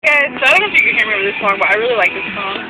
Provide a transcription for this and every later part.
Guys, so I don't know if you can hear me over this song, but I really like this song.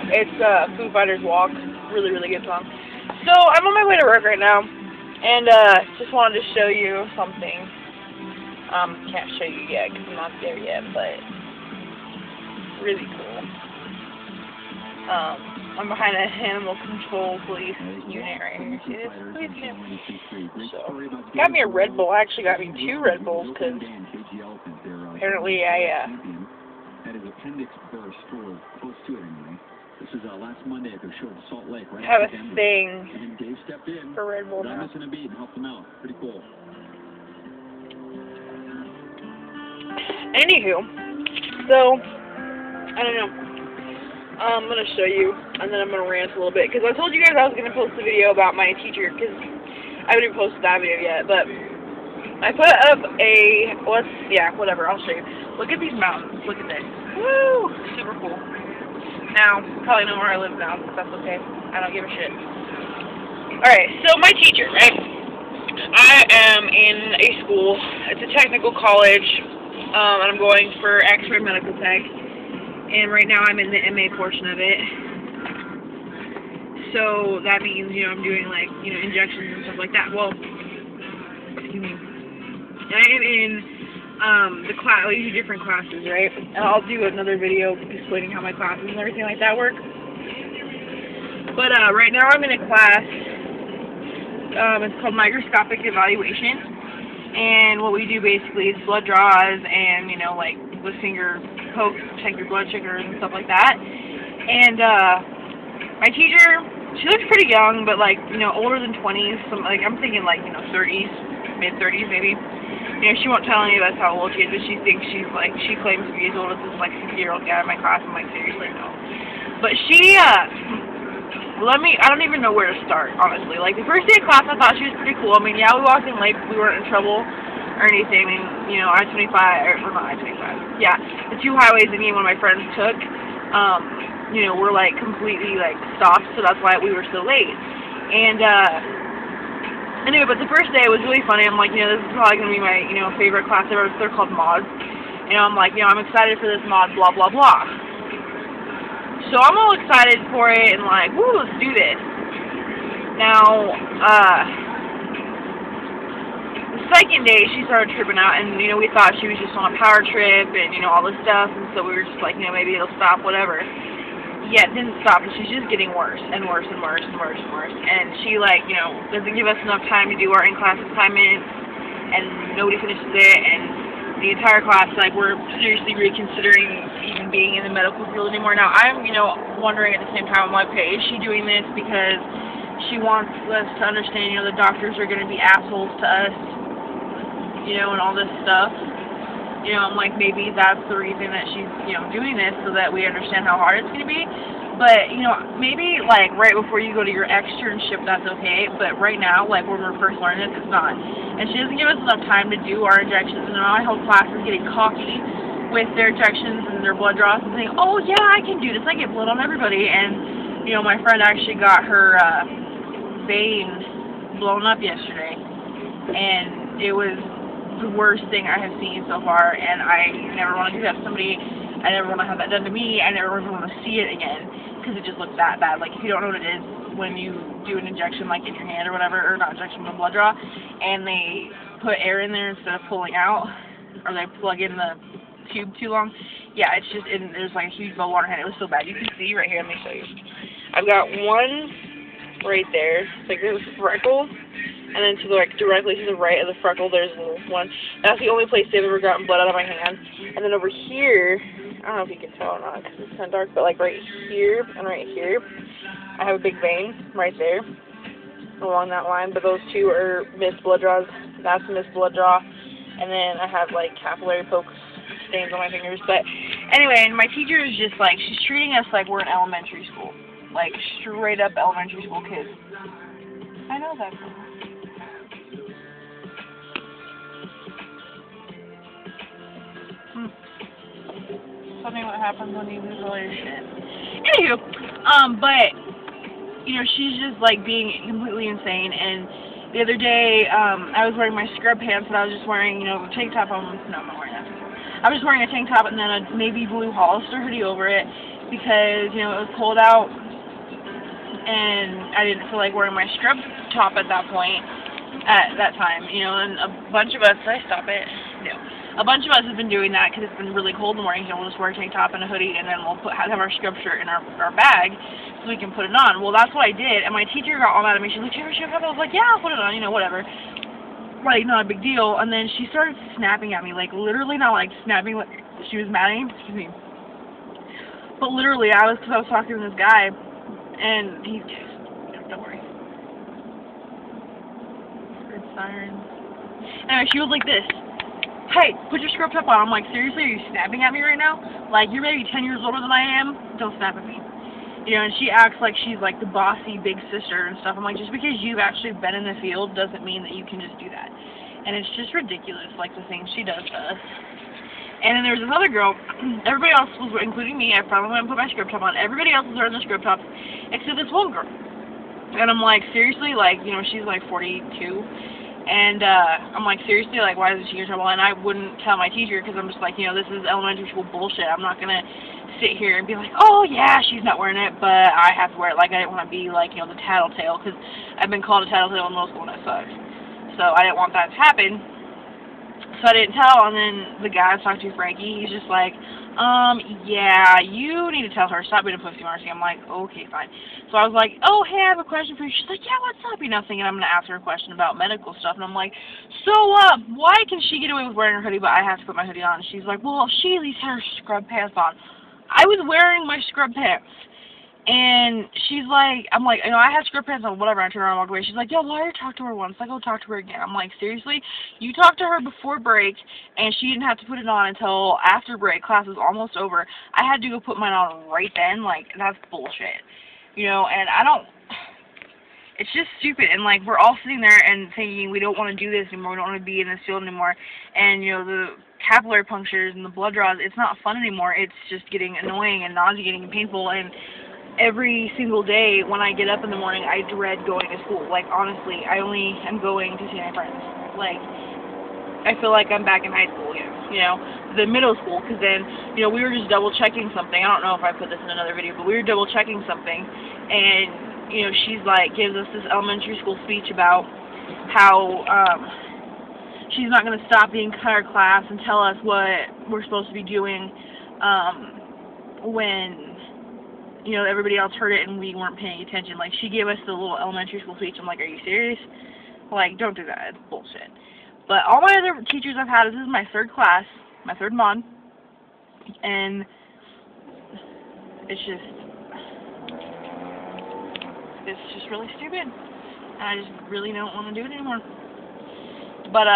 It's Foo Fighters' Walk. Really, really good song. So I'm on my way to work right now, and just wanted to show you something. Can't show you yet because I'm not there yet, but really cool. I'm behind an animal control police unit right here. See this? Police unit. So, got me a Red Bull. Actually got me 2 Red Bulls because apparently I had his appendix burst or close to it anyway. This is last Monday at their show at Salt Lake, right? have a thing and Dave stepped in for Red Bull now. missing a beat and helped them out. Pretty cool. Anywho, so I don't know. I'm gonna show you, and then I'm gonna rant a little bit because I told you guys I was gonna post a video about my teacher because I haven't even posted that video yet, but I put up whatever. I'll show you. Look at these mountains. Look at this. Woo! Super cool. Now, probably know where I live now, but that's okay. I don't give a shit. Alright, so my teacher, right? I am in a school. It's a technical college, and I'm going for X-ray medical tech. And right now I'm in the MA portion of it. So that means, I'm doing, injections and stuff like that. Well, excuse me. I am in the class, I do different classes, right? And I'll do another video explaining how my classes and everything like that work. But right now I'm in a class, it's called microscopic evaluation. And what we do basically is blood draws and, with finger pokes, check your blood sugars and stuff like that. And my teacher, she looks pretty young, but older than 20s. I'm thinking 30s, mid-30s maybe. She won't tell any of us how old she is, but she thinks she claims to be as old as this 60-year-old guy in my class. I'm seriously, no. But she, I don't even know where to start, honestly. The first day of class, I thought she was pretty cool. Yeah, we walked in late, but we weren't in trouble or anything. I-25, or not I-25. Yeah, the 2 highways that me and one of my friends took, were completely stopped, so that's why we were so late. And anyway, but the first day was really funny. I'm this is probably gonna be my favorite class ever. They're called mods. I'm I'm excited for this mod, blah blah blah. So I'm all excited for it and woo, let's do this. Now, the second day she started tripping out, and we thought she was just on a power trip and all this stuff, and so we were just maybe it'll stop, whatever. Yeah, it didn't stop, and she's just getting worse and worse and worse and worse and worse. And she doesn't give us enough time to do our in-class assignments, and nobody finishes it, and the entire class, we're seriously reconsidering even being in the medical field anymore. Now, I'm, wondering at the same time, is she doing this because she wants us to understand, the doctors are going to be assholes to us, and all this stuff. I'm maybe that's the reason that she's, doing this, so that we understand how hard it's going to be. But, maybe, right before you go to your externship, that's okay. But right now, when we're first learning this, it's not. And she doesn't give us enough time to do our injections. And my whole class is getting cocky with their injections and their blood draws and saying, oh, yeah, I can do this. I get blood on everybody. And, my friend actually got her vein blown up yesterday. And it was the worst thing I have seen so far, and I never want to do that to somebody. I never want to have that done to me. I never even want to see it again, because it just looks that bad. If you don't know what it is, when you do an injection, in your hand or whatever, or not injection, but blood draw, and they put air in there instead of pulling out, or they plug in the tube too long, yeah, it's just, there's a huge bubble on her hand. It was so bad. You can see right here, let me show you. I've got one right there. There's a freckle. And then to the directly to the right of the freckle, there's a little one. That's the only place they've ever gotten blood out of my hand. And then over here, I don't know if you can tell or not because it's kind of dark, but right here and right here, I have a big vein right there along that line. But those 2 are missed blood draws. That's a missed blood draw. And then I have capillary poke stains on my fingers. But anyway, and my teacher is just she's treating us like we're in elementary school, straight up elementary school kids. I know that. Tell me what happens when you lose all your shit. Anywho, but, she's just, being completely insane, and the other day, I was wearing my scrub pants, and I was just wearing, tank top on. No, I'm not wearing that. I was wearing a tank top and then a navy blue Hollister hoodie over it because, you know, it was cold out and I didn't feel like wearing my scrub top at that point, at that time, you know, and a bunch of us, did I stop it? No. A bunch of us have been doing that because it's been really cold in the morning, and we'll just wear a tank top and a hoodie, and then we'll have our scrub shirt in our bag so we can put it on. Well, that's what I did, and my teacher got all mad at me. She's like, "Do you have a scrub top?" I was like, "Yeah, I'll put it on, you know, whatever." Like, not a big deal. And then she started snapping at me, like, literally not, like, snapping, like, she was mad at me, excuse me. But literally, because I was talking to this guy, and he, don't worry. Red sirens. Anyway, she was like this. "Hey, put your scrub top on." I'm like, "Seriously, are you snapping at me right now? Like, you're maybe 10 years older than I am. Don't snap at me." You know, and she acts like she's like the bossy big sister and stuff. I'm like, just because you've actually been in the field doesn't mean that you can just do that. And it's just ridiculous, like the things she does to us. And then there was this other girl. Everybody else was, including me, I probably went and put my scrub top on. Everybody else was wearing their scrub tops except this one girl. And I'm like, seriously, like, you know, she's like 42. And I'm like, seriously, like, why isn't she in trouble? And I wouldn't tell my teacher because I'm just like, you know, this is elementary school bullshit. I'm not going to sit here and be like, oh, yeah, she's not wearing it, but I have to wear it. Like, I didn't want to be, like, you know, the tattletale because I've been called a tattletale in middle school and that sucks. So I didn't want that to happen. So I didn't tell. And then the guy I was talking to, Frankie, he's just like, yeah, you need to tell her, stop being a pussy, Marcy. I'm like, okay, fine. So I was like, oh, hey, I have a question for you. She's like, yeah, what's up? You know, thinking I'm going to ask her a question about medical stuff. And I'm like, so, why can she get away with wearing her hoodie, but I have to put my hoodie on? And she's like, well, she at least had her scrub pants on. I was wearing my scrub pants. And she's like, I'm like, you know, I had scrub pants on, whatever, I turned around and walked away. She's like, yo, why did you talk to her once? I go talk to her again. I'm like, seriously? You talked to her before break, and she didn't have to put it on until after break. Class was almost over. I had to go put mine on right then. Like, that's bullshit. You know, and I don't, it's just stupid. And, like, we're all sitting there and thinking we don't want to do this anymore. We don't want to be in this field anymore. And, you know, the capillary punctures and the blood draws, it's not fun anymore. It's just getting annoying and nauseating and painful. And every single day when I get up in the morning, I dread going to school. Like, honestly, I only am going to see my friends. Like, I feel like I'm back in high school again, you know, the middle school, because then, you know, we were just double-checking something. I don't know if I put this in another video, but we were double-checking something, and, you know, she's like, gives us this elementary school speech about how, she's not going to stop the entire class and tell us what we're supposed to be doing, when, you know, everybody else heard it and we weren't paying attention. Like, she gave us the little elementary school speech. I'm like, are you serious? Like, don't do that. It's bullshit. But all my other teachers I've had, this is my third class, my third mod, and it's just really stupid. And I just really don't want to do it anymore. But,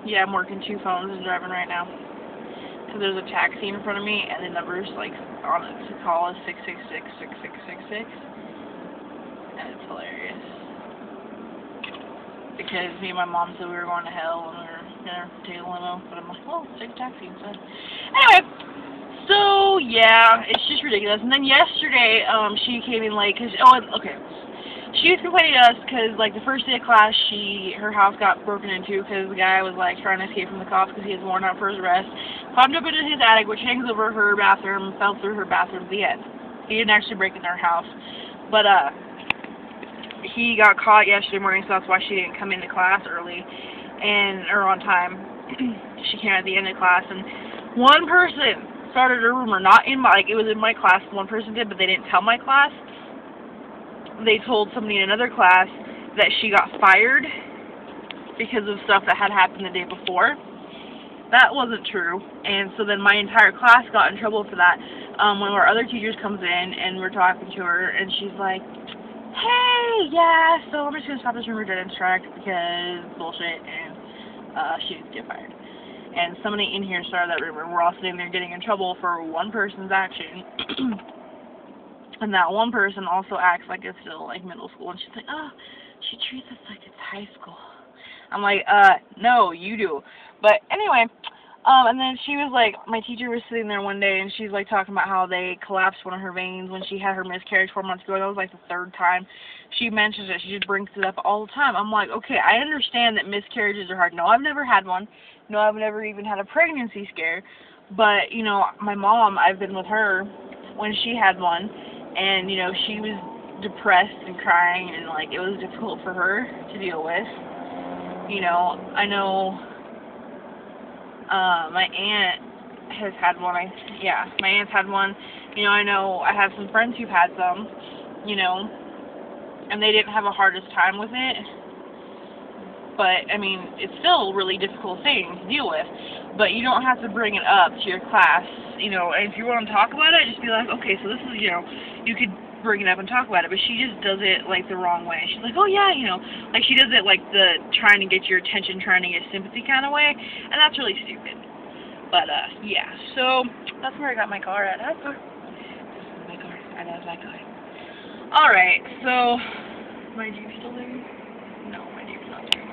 yeah, I'm working 2 phones and driving right now. So there's a taxi in front of me, and the number's, like, on it to call is 666-6666, and it's hilarious. Because me and my mom said we were going to hell, and we were going to take a limo, but I'm like, well, let's take a taxi instead. Anyway, so, yeah, it's just ridiculous. And then yesterday, she came in late, because, okay. She was complaining to us because, like, the first day of class, her house got broken into because the guy was, like, trying to escape from the cops because he was worn out for his arrest. Climbed up into his attic, which hangs over her bathroom, fell through her bathroom at the end. He didn't actually break into her house. But, he got caught yesterday morning, so that's why she didn't come into class early, or on time. She came at the end of class, and one person started a rumor, not in my, like, it was in my class, one person did, but they didn't tell my class. They told somebody in another class that she got fired because of stuff that had happened the day before. That wasn't true, and so then my entire class got in trouble for that. One of our other teachers comes in, and we're talking to her, and she's like, hey, yeah, so I'm just going to stop this rumor dead and strike because bullshit, and she didn't get fired. And somebody in here started that rumor. We're all sitting there getting in trouble for one person's action. And that one person also acts like it's still, like, middle school. And she's like, oh, she treats us like it's high school. I'm like, no, you do. But anyway, And then she was like, my teacher was sitting there one day, and she's like talking about how they collapsed one of her veins when she had her miscarriage 4 months ago. That was like the 3rd time she mentions it. She just brings it up all the time. I'm like, okay, I understand that miscarriages are hard. No, I've never had one. No, I've never even had a pregnancy scare. But, you know, my mom, I've been with her when she had one, and, you know, she was depressed and crying, and, like, it was difficult for her to deal with. You know, I know my aunt has had one. My aunt's had one. You know, I know I have some friends who've had some, you know, and they didn't have a hardest time with it. But, I mean, it's still a really difficult thing to deal with. But you don't have to bring it up to your class, you know, and if you want to talk about it, just be like, okay, so this is, you know, you could bring it up and talk about it, but she just does it, like, the wrong way. She's like, oh, yeah, you know, like, she does it, like, the trying to get your attention, trying to get sympathy kind of way, and that's really stupid. But, yeah, so that's where I got my car at. That's my car. I love my car. Alright, so, my Jeep's still there? No, my Jeep's not there.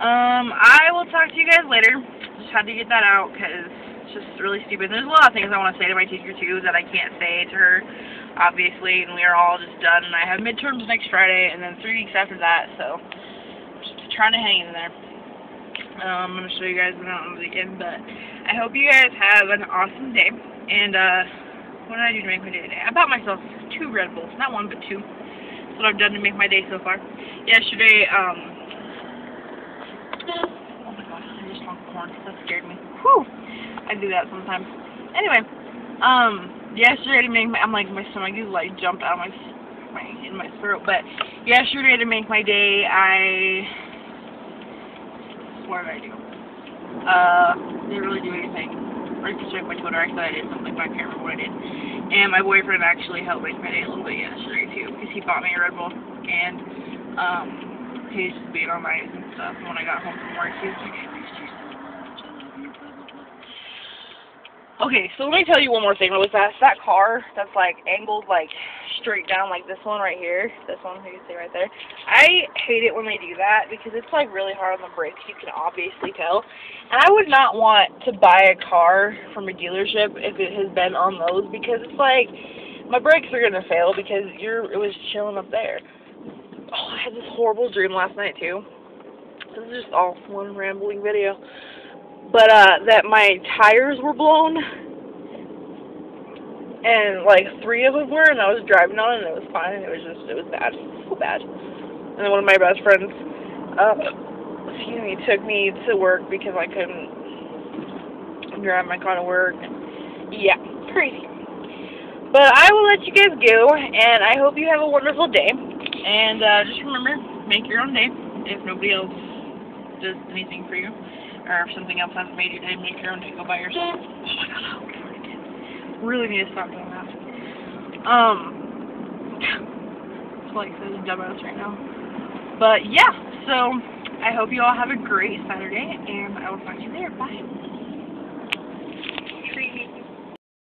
I will talk to you guys later. Just had to get that out, because it's just really stupid. There's a lot of things I want to say to my teacher, too, that I can't say to her, obviously, and we are all just done, and I have midterms next Friday, and then 3 weeks after that, so just trying to hang in there. I'm going to show you guys when I'm on the weekend, but I hope you guys have an awesome day, and, what did I do to make my day today? I bought myself 2 Red Bulls, not 1, but 2. That's what I've done to make my day so far. Yesterday, oh my god, I just honked the horn. That scared me. Whew! I do that sometimes. Anyway, yesterday to make I'm like, my stomach is like jumped out of in my throat, but yesterday to make my day, what did I do? Didn't really do anything. Or just check my Twitter, I thought I did something, but I can't remember what I did. And my boyfriend actually helped make my day a little bit yesterday, too, because he bought me a Red Bull, and, he was just being all nice and stuff. When I got home from work, he was like, I missed you so much. I love you, blah, blah, blah. Okay, so let me tell you one more thing really fast. That car that's, like, angled, like, straight down, like this one right here, this one you can see right there, I hate it when they do that because it's, like, really hard on the brakes. You can obviously tell. And I would not want to buy a car from a dealership if it has been on those because it's, like, my brakes are going to fail because it was chilling up there. Oh, I had this horrible dream last night, too. This is just all one rambling video. But, that my tires were blown. And, like, 3 of them were, and I was driving on it, and it was fine, and it was bad. So bad. And then one of my best friends, took me to work because I couldn't drive my car to work. Yeah, crazy. But I will let you guys go, and I hope you have a wonderful day. And just remember, make your own day. If nobody else does anything for you, or if something else hasn't made your day, make your own day. Go by yourself. Oh my god, I already did. Really need to stop doing that. It's like this dumbass right now. But yeah, so I hope you all have a great Saturday, and I will talk to you later. Bye. Treat me.